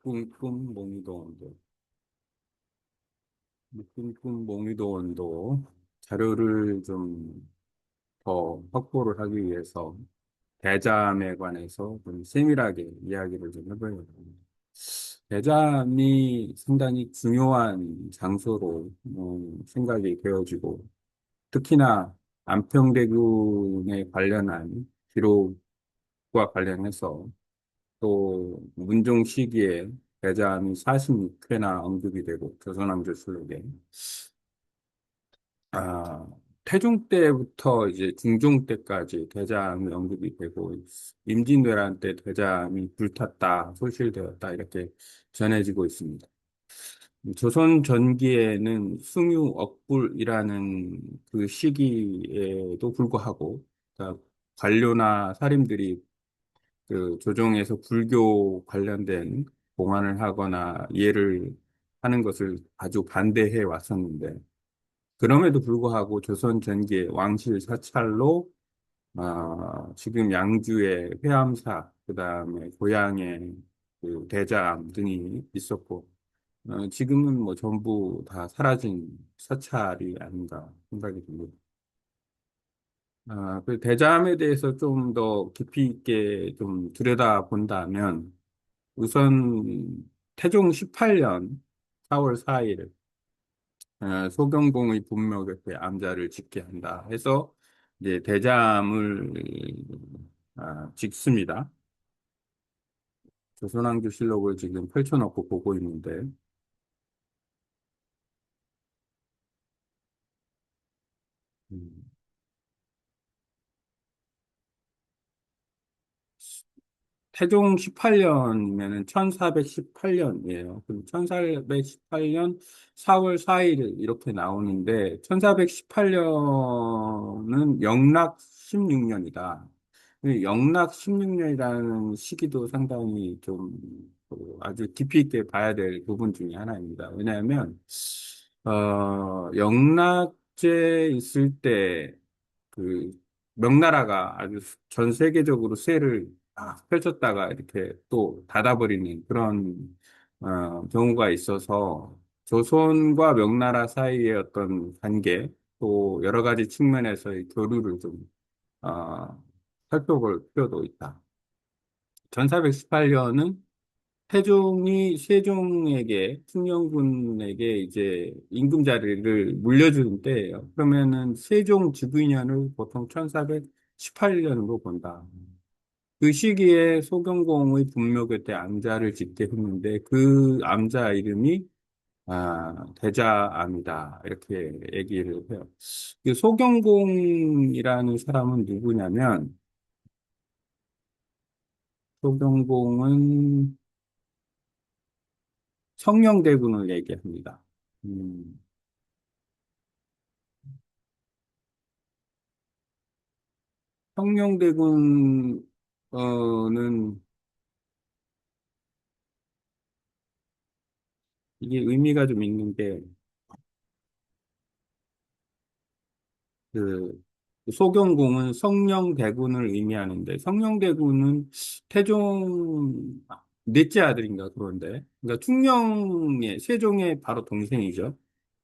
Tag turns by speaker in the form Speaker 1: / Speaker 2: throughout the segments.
Speaker 1: 꿈꿈 몽이도 온도, 꿈꿈 몽이도 온도 자료를 좀 더 확보를 하기 위해서 대잠에 관해서 좀 세밀하게 이야기를 좀 해보려고 합니다. 대잠이 상당히 중요한 장소로 생각이 되어지고 특히나 안평대군에 관련한 기록과 관련해서 또 문종 시기에 대잠이 46회나 언급이 되고 조선왕조실록에 아, 태종 때부터 이제 중종 때까지 대잠이 언급이 되고 임진왜란 때 대잠이 불탔다, 소실되었다 이렇게 전해지고 있습니다. 조선 전기에는 숭유 억불이라는 그 시기에도 불구하고 그러니까 관료나 사림들이 그 조정에서 불교 관련된 공안을 하거나 예를 하는 것을 아주 반대해 왔었는데 그럼에도 불구하고 조선 전기의 왕실 사찰로 지금 양주의 회암사 그다음에 고향의 그 대자암 등이 있었고 지금은 뭐 전부 다 사라진 사찰이 아닌가 생각이 듭니다. 그 대자암에 대해서 좀 더 깊이 있게 좀 들여다본다면 우선 태종 18년 4월 4일 소경공의 분묘 에 암자를 짓게 한다 해서 이제 대잠을 짓습니다. 조선왕조실록을 지금 펼쳐놓고 보고 있는데 음, 태종 18년이면은 1418년이에요. 그럼 1418년 4월 4일 이렇게 나오는데 1418년은 영락 16년이다. 영락 16년이라는 시기도 상당히 좀 아주 깊이 있게 봐야 될 부분 중에 하나입니다. 왜냐하면 영락제 있을 때 그 명나라가 아주 전 세계적으로 세를 펼쳤다가 이렇게 또 닫아버리는 그런 경우가 있어서 조선과 명나라 사이의 어떤 관계 또 여러 가지 측면에서의 교류를 좀 어, 살펴볼 필요도 있다. 1418년은 태종이 세종에게 충녕군에게 이제 임금 자리를 물려준 때예요. 그러면은 세종 즉위년을 보통 1418년으로 본다. 그 시기에 소경공의 분묘교 때 암자를 짓게 했는데 그 암자 이름이 대자암이다 이렇게 얘기를 해요. 그 소경공이라는 사람은 누구냐면 소경공은 성령대군을 얘기합니다. 음, 성령대군 는 이게 의미가 좀 있는 게 그 소경공은 성령대군을 의미하는데 성령대군은 태종 넷째 아들인가 그런데 그러니까 충녕의 세종의 바로 동생이죠.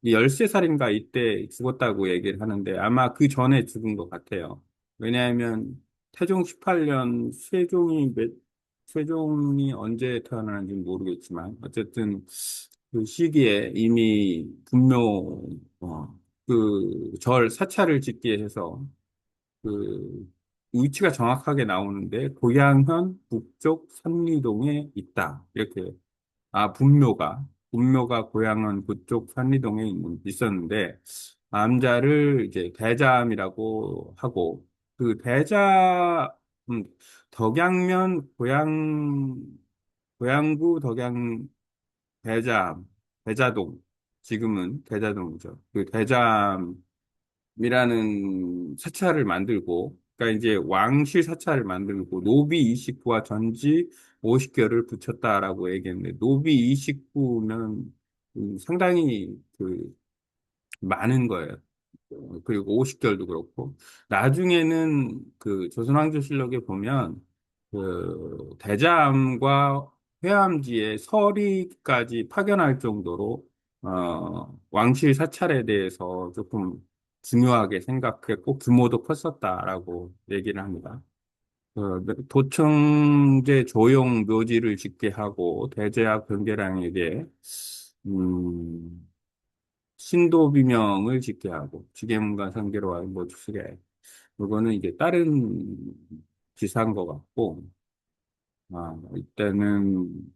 Speaker 1: 13살인가 이때 죽었다고 얘기를 하는데 아마 그 전에 죽은 것 같아요. 왜냐하면 태종 18년 세종이 언제 태어나는지 모르겠지만 어쨌든 그 시기에 이미 분묘 그 절 사찰을 짓게 해서 그 위치가 정확하게 나오는데 고양현 북쪽 산리동에 있다. 이렇게 분묘가 고양현 북쪽 산리동에 있었는데 암자를 이제 대자암이라고 하고 그 음, 덕양면 고양구 덕양 대자암 대자동 지금은 대자동이죠. 그 대자암 이라는 사찰을 만들고, 그러니까 이제 왕실 사찰을 만들고, 노비 29와 전지 50개를 붙였다라고 얘기했는데, 노비 29면 상당히 그 많은 거예요. 그리고 50결도 그렇고, 나중에는 그 조선왕조실록에 보면, 그 대자암과 회암지에 서리까지 파견할 정도로 왕실 사찰에 대해서 조금 중요하게 생각했고 규모도 컸었다라고 얘기를 합니다. 도청제 조용 묘지를 짓게 하고 대제학 변계량에게 음, 신도 비명을 짓게 하고 지계문관 상계로와 모주수계 이거는 이제 다른 기사인 것 같고 이때는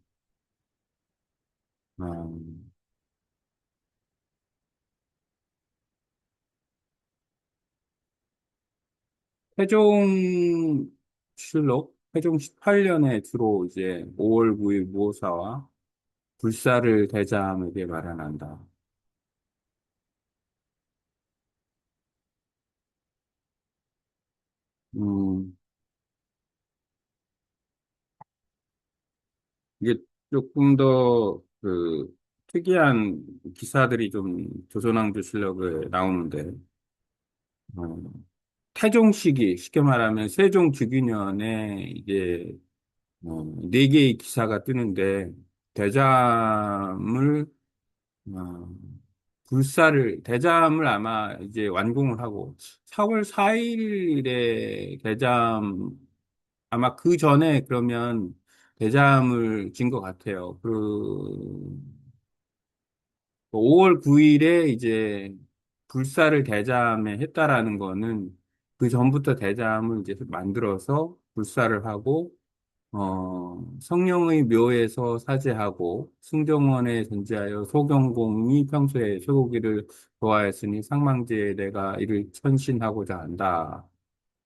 Speaker 1: 아, 태종 18년에 주로 이제 5월 9일 무오사와 불사를 대자함에게 마련한다. 음, 이게 조금 더 그 특이한 기사들이 좀 조선왕조실록에 나오는데, 어, 태종 시기, 쉽게 말하면 세종 주기년에 이게 네 개의 기사가 뜨는데 대잠을 어, 대잠을 아마 이제 완공을 하고 4월 4일에 대잠 아마 그 전에 그러면 대잠을 진 것 같아요. 5월 9일에 이제 불사를 대잠에 했다라는 거는 그 전부터 대잠을 이제 만들어서 불사를 하고 성령의 묘에서 사제하고 승정원에 전제하여 소경공이 평소에 쇠고기를 좋아했으니 상망제에 내가 이를 천신하고자 한다.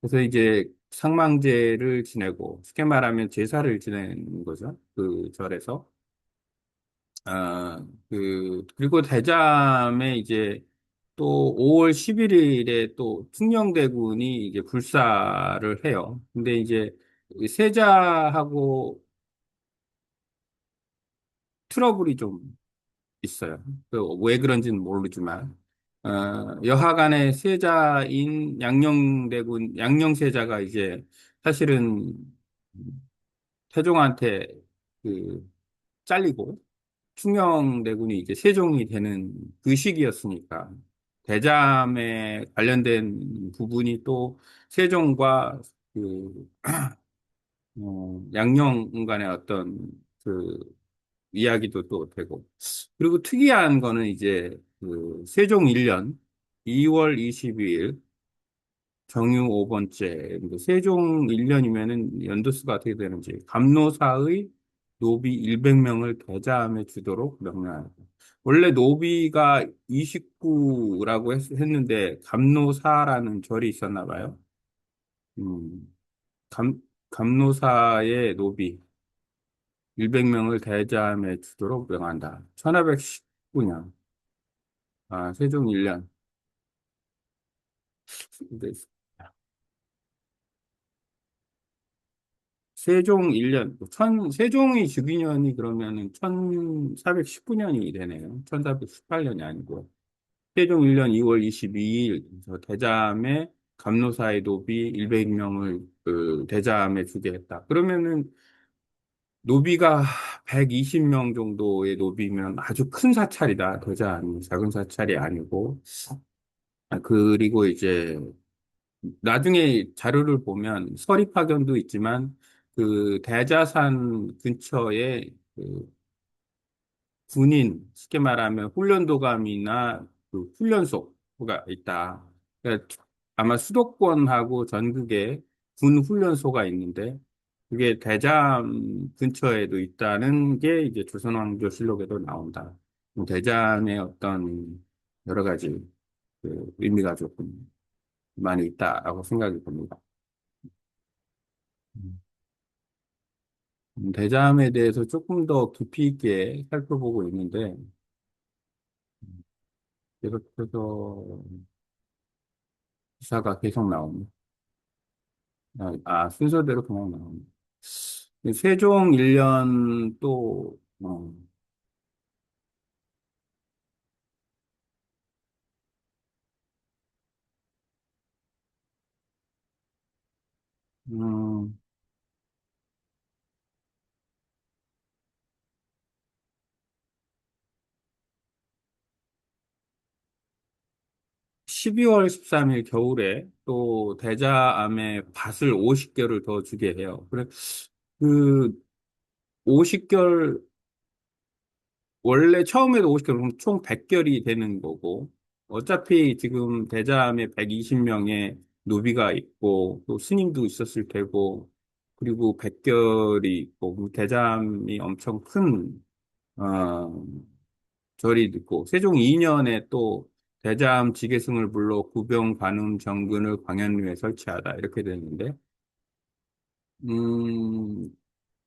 Speaker 1: 그래서 이제 상망제를 지내고 쉽게 말하면 제사를 지내는 거죠. 그 절에서. 그리고 대잠에 이제 또 5월 11일에 또 충녕대군이 이제 불사를 해요. 근데 이제 세자하고 트러블이 좀 있어요. 왜 그런지는 모르지만, 여하간의 세자인 양녕대군, 양녕세자가 이제 사실은 태종한테 그 잘리고 충녕대군이 이제 세종이 되는 그 시기였으니까 대잠에 관련된 부분이 또 세종과 그 양녕 간의 어떤 그 이야기도 또 되고 그리고 특이한 거는 이제 그 세종 1년 2월 22일 정유 5번째 세종 1년이면은 연도수가 어떻게 되는지 감노사의 노비 100명을 대자함에 주도록 명령한다. 원래 노비가 29라고 했는데 감노사라는 절이 있었나 봐요. 음, 감, 감노사의 노비 100명을 대자함에 주도록 명한다. 1519년, 세종 1년. 세종 1년, 세종이 즉위년이 그러면은 1419년이 되네요. 1418년이 아니고. 세종 1년 2월 22일, 대자암에 감노사의 노비 100명을 그 대자암에 주게 했다. 그러면은 노비가 120명 정도의 노비면 아주 큰 사찰이다. 대자암이 작은 사찰이 아니고. 그리고 이제 나중에 자료를 보면 서리파견도 있지만 그 대자산 근처에 그 군인, 쉽게 말하면 훈련도감이나 그 훈련소가 있다. 그러니까 아마 수도권하고 전국에 군 훈련소가 있는데 그게 대잠 근처에도 있다는 게 이제 조선왕조실록에도 나온다. 대잠의 어떤 여러 가지 그 의미가 조금 많이 있다라고 생각이 듭니다. 대잠에 대해서 조금 더 깊이 있게 살펴보고 있는데, 계속해서 기사가 계속 나오네. 순서대로 그냥 나오네. 세종 1년 또, 음, 12월 13일 겨울에 또 대자암에 밭을 50개를 더 주게 해요. 그래, 그 50결, 원래 처음에도 50결, 그럼 총 100결이 되는 거고, 어차피 지금 대자암에 120명의 노비가 있고, 또 스님도 있었을 테고, 그리고 100결이 있고, 대자암이 엄청 큰, 어, 절이 있고, 세종 2년에 또 대자암 지계승을 불러 구병 관음 정근을 광현루에 설치하다. 이렇게 되는데, 음,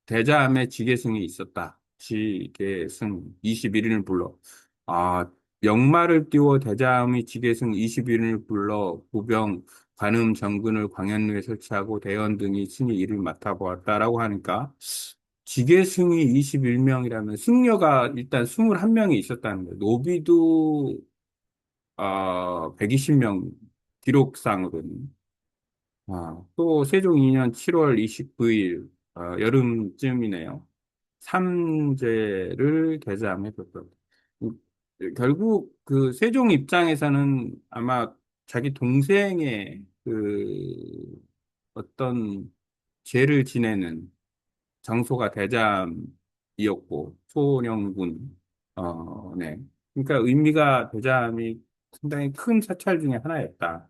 Speaker 1: 대자암에 지계승이 있었다. 지계승 21인을 불러. 아, 명마를 띄워 대자암이 지계승 21인을 불러 구병 관음 정근을 광현루에 설치하고 대원 등이 친히 이를 맡아보았다라고 하니까 지계승이 21명이라면 승려가 일단 21명이 있었다는 거예요. 노비도 120명 기록상으로는. 또 세종 2년 7월 29일 여름쯤이네요. 삼제를 대자함해줬던. 결국 그 세종 입장에서는 아마 자기 동생의 그 어떤 죄를 지내는 장소가 대자함이었고 소령군 네. 그러니까 의미가 대자함이 상당히 큰 사찰 중에 하나였다.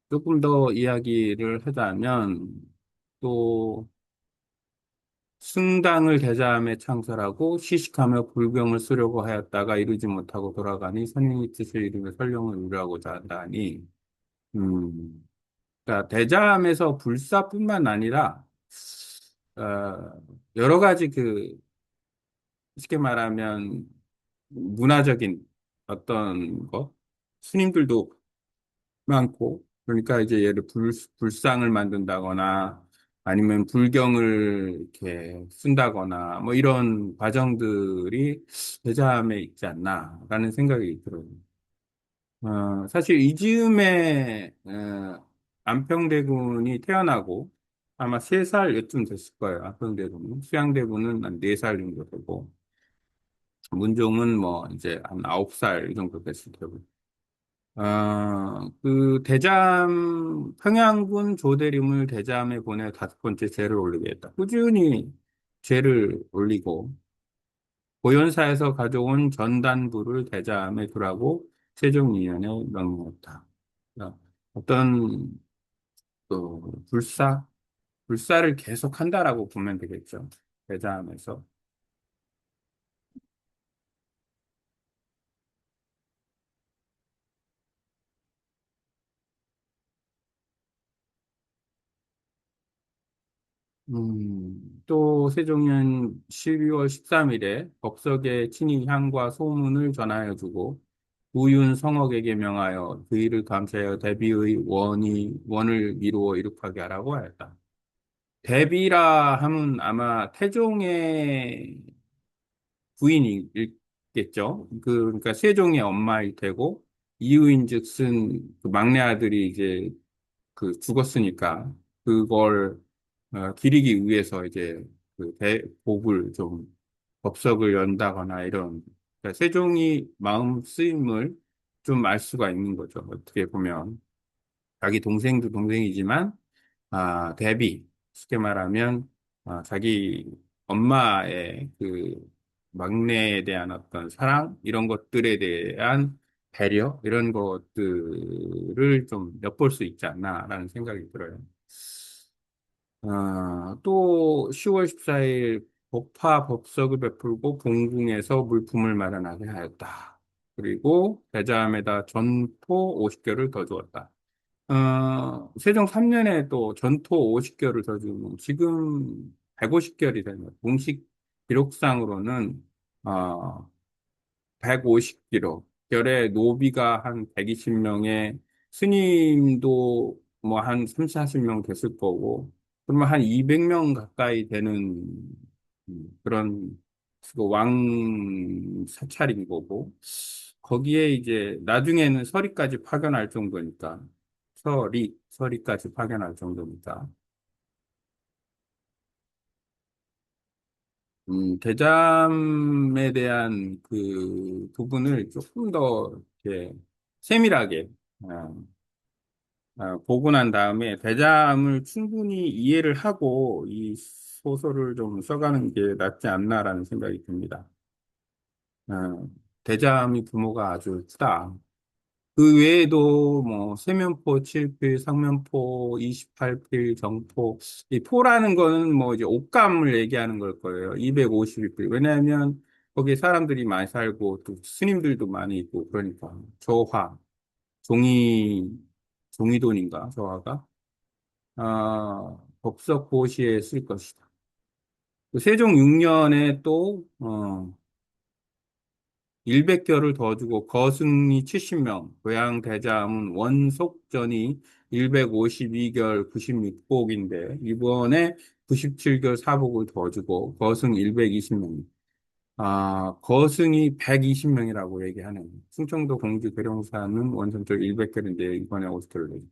Speaker 1: 조금 더 이야기를 하자면 또 승당을 대자함에 창설하고 시식하며 불경을 쓰려고 하였다가 이루지 못하고 돌아가니 선생의 뜻을 이루며 설령을 이루하고자 한다니 그러니까 대자함에서 불사뿐만 아니라 여러 가지 그 쉽게 말하면 문화적인 어떤 것 스님들도 많고, 그러니까 이제 얘를 불상을 만든다거나 아니면 불경을 이렇게 쓴다거나 뭐 이런 과정들이 대자함에 있지 않나라는 생각이 들어요. 사실 이즈음에 안평대군이 태어나고 아마 3살쯤 됐을 거예요. 안평대군은. 수양대군은 한 4살 정도 되고 문종은 뭐 이제 한 9살 정도 됐을 테고. 그 대잠 평양군 조대림을 대잠에 보내 5번째 제를 올리게 했다. 꾸준히 제를 올리고 고연사에서 가져온 전단부를 대잠에 두라고 세종 2년에 명령했다. 그러니까 어떤 불사를 계속 한다라고 보면 되겠죠. 대잠에서. 또 세종은 12월 13일에 법석에 친히 향과 소문을 전하여 주고 우윤 성억에게 명하여 그 일을 감사하여 대비의 원을 이루어 이룩하게 하라고 하였다. 대비라 함은 아마 태종의 부인이겠죠. 그러니까 세종의 엄마일 테고 이유인즉슨 그 막내 아들이 이제 그 죽었으니까 그걸 기리기 위해서 이제 그 대복을 좀 법석을 연다거나 이런 그러니까 세종이 마음 쓰임을 좀 알 수가 있는 거죠. 어떻게 보면 자기 동생도 동생이지만 대비 쉽게 말하면 자기 엄마의 그 막내에 대한 어떤 사랑 이런 것들에 대한 배려 이런 것들을 좀 엿볼 수 있지 않나라는 생각이 들어요. 또 10월 14일 법화 법석을 베풀고 봉궁에서 물품을 마련하게 하였다. 그리고 대자함에다 전포 50개를 더 주었다. 세종 3년에 또 전토 50결을 더 주고 지금 150결이 되는 거예요. 공식 기록상으로는 150kg 결에 노비가 한 120명에 스님도 뭐 한 3, 40명 됐을 거고 그러면 한 200명 가까이 되는 그런 그왕 사찰인 거고 거기에 이제 나중에는 서리까지 파견할 정도니까, 서리까지 파견할 정도니까, 대잠에 대한 그 부분을 조금 더 이렇게 세밀하게, 어, 보고 난 다음에 대잠을 충분히 이해를 하고 이 소설을 좀 써가는 게 낫지 않나라는 생각이 듭니다. 어, 대잠이 규모가 아주 크다. 그 외에도 뭐 세면포 7필, 상면포 28필, 정포 이 포라는 거는 뭐 이제 옷감을 얘기하는 걸 거예요. 252필. 왜냐하면 거기에 사람들이 많이 살고 또 스님들도 많이 있고 그러니까 조화, 종이 종이돈인가 조화가 법석 고시에 쓸 것이다. 그 세종 6년에 또 100결을 더 주고 거승이 70명, 고향대자문 원속전이 152결 96복인데 이번에 97결 사복을 더 주고 거승 120명. 거승이 120명이라고 얘기하는 충청도 공주 계룡사는 원성절 100결인데 이번에 50결을 내죠.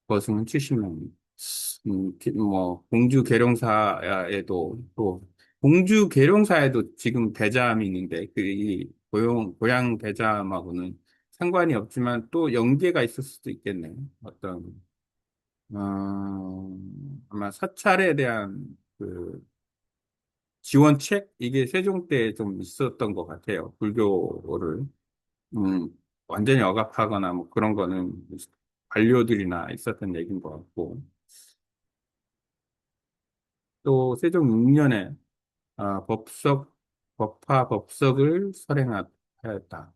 Speaker 1: 거승은 70명. 뭐 공주 계룡사에도 또 공주 계룡사에도 지금 대잠이 있는데 그이 고향 대잠하고는 상관이 없지만 또 연계가 있을 수도 있겠네요. 어떤 아마 사찰에 대한 그 지원책 이게 세종 때 좀 있었던 것 같아요. 불교를 음, 완전히 억압하거나 뭐 그런 거는 관료들이나 있었던 얘기인 것 같고 또 세종 6년에 법화 법석을 설행하였다.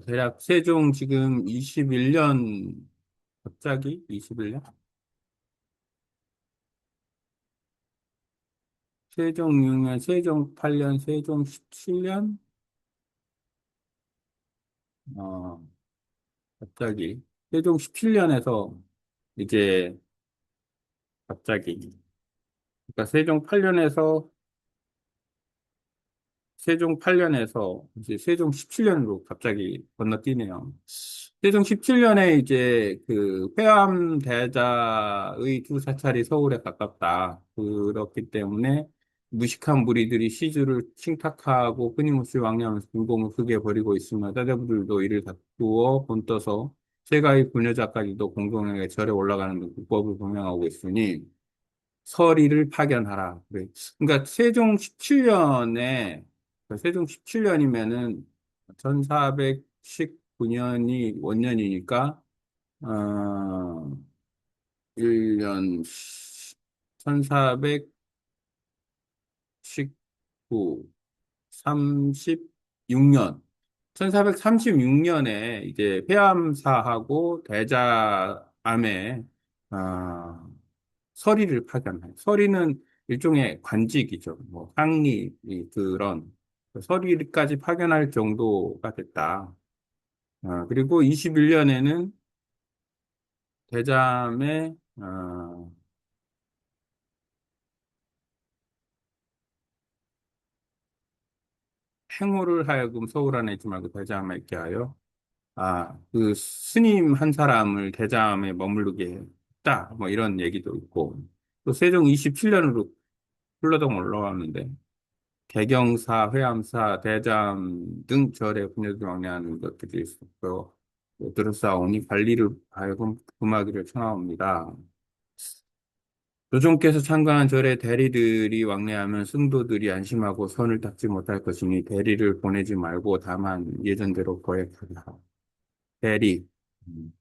Speaker 1: 대략 세종 지금 21년, 갑자기 21년? 세종 6년, 세종 8년, 세종 17년? 어, 갑자기. 세종 17년에서 이제 갑자기. 그러니까 세종 8년에서 이제 세종 17년으로 갑자기 건너뛰네요. 세종 17년에 이제 그 회암 대자의 두 사찰이 서울에 가깝다. 그렇기 때문에 무식한 무리들이 시주를 침탁하고 끊임없이 왕래하면서 군공을 크게 벌이고 있으며 따대부들도 이를 다투어 본떠서 세가의 부녀자까지도 공동에게 절에 올라가는 등 불법을 범행하고 있으니 서리를 파견하라. 그래. 그러니까 세종 17년에 세종 17년이면은 1419년이 원년이니까 어 1년 1419 36년 1436년에 이제 폐암사하고 대자암에 어, 서리를 파견해. 서리는 일종의 관직이죠. 뭐 상리 그런 서리까지 파견할 정도가 됐다. 그리고 21년에는 대잠의 행호를 하여금 서울 안에 있지 말고 대잠에 있게 하여 그 스님 한 사람을 대잠에 머무르게 했다. 뭐 이런 얘기도 있고 또 세종 27년으로 흘러덩 올라왔는데 개경사, 회암사, 대장 등 절에 분열을 왕래하는 것들이 있었고 들었사오니 관리를 하여금 금하기를 청하옵니다. 조정께서 참관한 절에 대리들이 왕래하면 승도들이 안심하고 선을 닦지 못할 것이니 대리를 보내지 말고 다만 예전대로 거액하라. 대리. 음.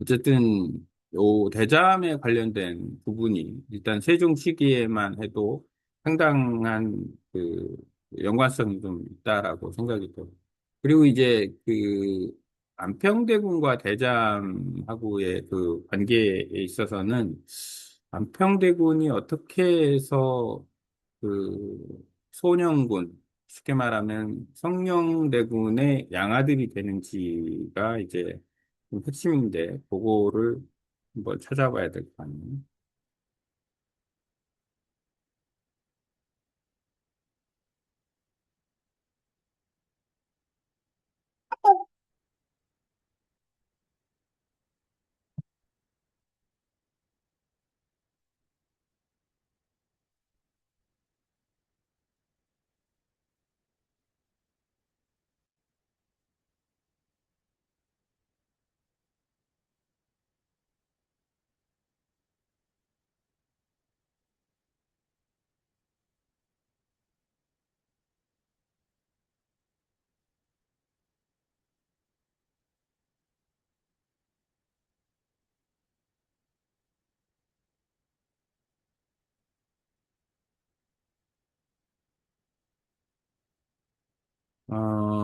Speaker 1: 어쨌든 요 대잠에 관련된 부분이 일단 세종 시기에만 해도 상당한 그 연관성이 좀 있다라고 생각이 들어요. 그리고 이제 그 안평대군과 대잠하고의 그 관계에 있어서는 안평대군이 어떻게 해서 그 소년군, 쉽게 말하면 성령대군의 양아들이 되는지가 이제 좀 핵심인데, 그거를 한번 찾아봐야 될 거 아니에요.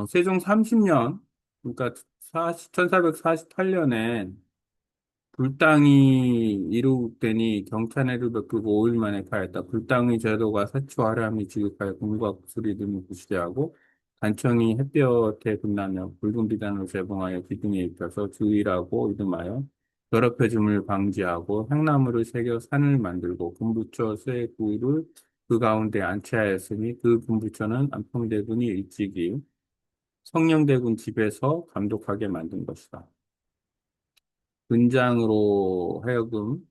Speaker 1: 세종 30년, 그러니까 1448년에 불당이 이룩되니 경찬회를 베풀고 5일 만에 파했다. 불당의 제도가 사추하람이 지극하여 금과 구슬이 등을 부시게하고 단청이 햇볕에 빛나며 붉은 비단으로 제봉하여 기둥에 입혀서 주의라고 이름하여 더럽혀짐을 방지하고 향나무를 새겨 산을 만들고 금부처 쇠구를 그 가운데 안치하였으니 그 금부처는 안평대군이 일찍이 성령대군 집에서 감독하게 만든 것이다. 군장으로 하여금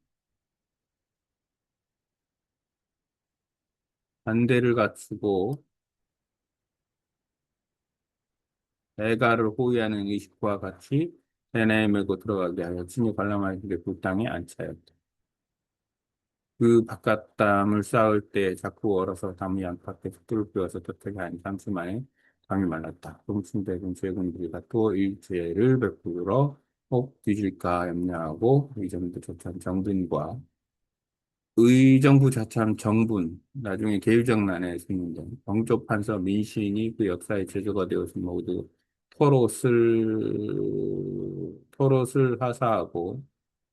Speaker 1: 반대를 갖추고 애가를 호위하는 의식과 같이 세뇌에 메고 들어가게 하여 친히 관람하시되 불당에 앉혀였다. 그 바깥담을 쌓을 때 자꾸 얼어서 담이 안팎에 흙들을 빼어서 떳하게 하니 잠시 만에 담이 말랐다. 동충대군 제군들이 다투어 일제를 베풀어 혹 뒤질까 염려하고 의정부 조찬 정빈과 의정부 자참 정분, 나중에 계율정난에 쓰는데 정조 판서 민신이 그 역사의 제조가 되어서 모두 토롯을 하사하고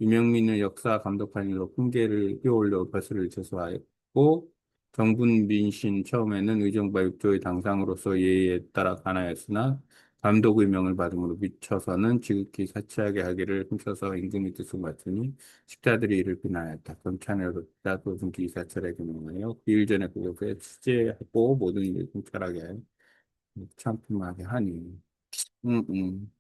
Speaker 1: 유명민을 역사 감독한 일로 훈계를 끼올려 벼슬을 제소하였고 정분 민신 처음에는 의정부 6조의 당상으로서 예의에 따라 관하였으나 감독의 명을 받음으로 미쳐서는 지극히 사치하게 하기를 훔쳐서 임금의 뜻을 맞추니 식자들이 이를 비난했다. 검찰으로 도중기 이사철에게 명하여 그 일 전에 그것에 취재하고 모든 일을 공찰하게 참품하게 하니. 음, 음.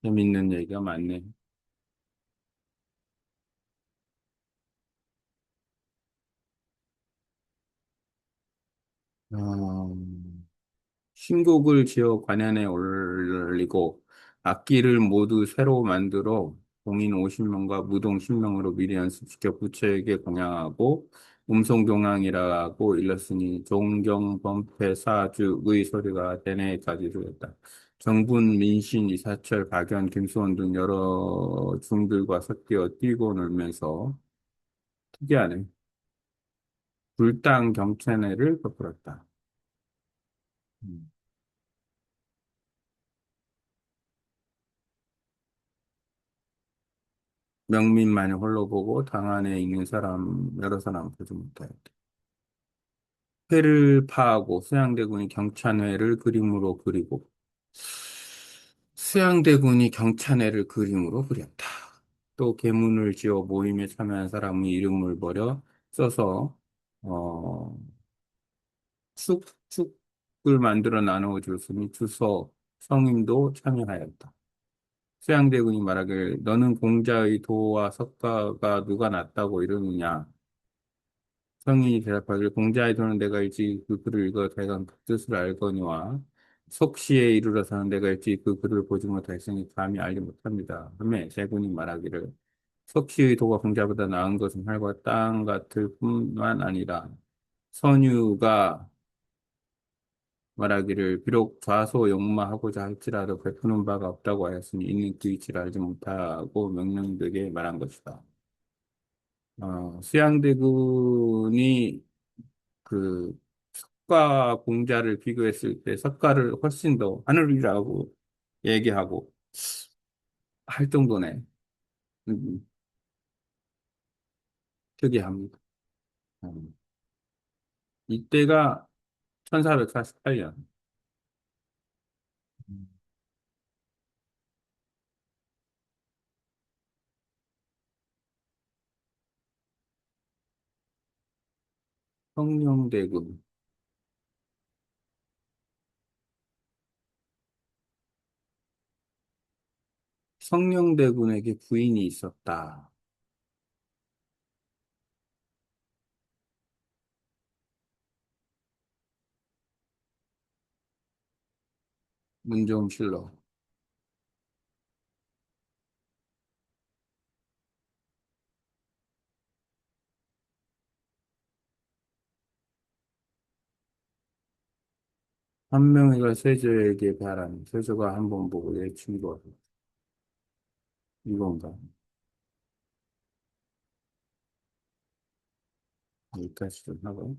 Speaker 1: 재밌는 얘기가 많네. 어, 신곡을 지어 관현에 올리고 악기를 모두 새로 만들어 공인 50명과 무동 10명으로 미리 연습시켜 부처에게 공양하고 음성경황이라고 일렀으니 종경 범패 사주의 소리가 대내까지 이르렀다. 정분 민신 이사철 박연 김수원 등 여러 중들과 섞여 뛰고 놀면서 특이하네. 불당 경천회를 베풀었다. 음. 명민만이 홀로 보고 당 안에 있는 사람, 여러 사람 보지 못하였다. 회를 파하고 수양대군이 경찬회를 그림으로 그리고 수양대군이 경찬회를 그림으로 그렸다. 또 계문을 지어 모임에 참여한 사람의 이름을 버려 써서 어, 축을 만들어 나누어 줬으니 주서 성인도 참여하였다. 수양대군이 말하길 너는 공자의 도와 석가가 누가 낫다고 이러느냐. 성인이 대답하길 공자의 도는 내가 일찍 그 글을 읽어 대강 그 뜻을 알거니와 속시에 이르러서는 내가 일찍 그 글을 보지 못하였으니 감히 알지 못합니다. 하매 제군이 말하기를 속시의 도가 공자보다 나은 것은 하늘과 땅 같을 뿐만 아니라 선유가 말하기를 비록 좌소용마하고자 할지라도 베푸는 바가 없다고 하였으니 이는 그 이치를 알지 못하고 명령되게 말한 것이다. 수양대군이 그 석가 공자를 비교했을 때 석가를 훨씬 더 하늘이라고 얘기하고 할 정도네. 음, 특이합니다. 음. 이때가 1448년. 성룡대군. 성룡대군에게 부인이 있었다. 문종실록. 한명회가 세조에게 바라니 세조가 한번 보고 내친 것 이건가? 여기까지 좀 하고.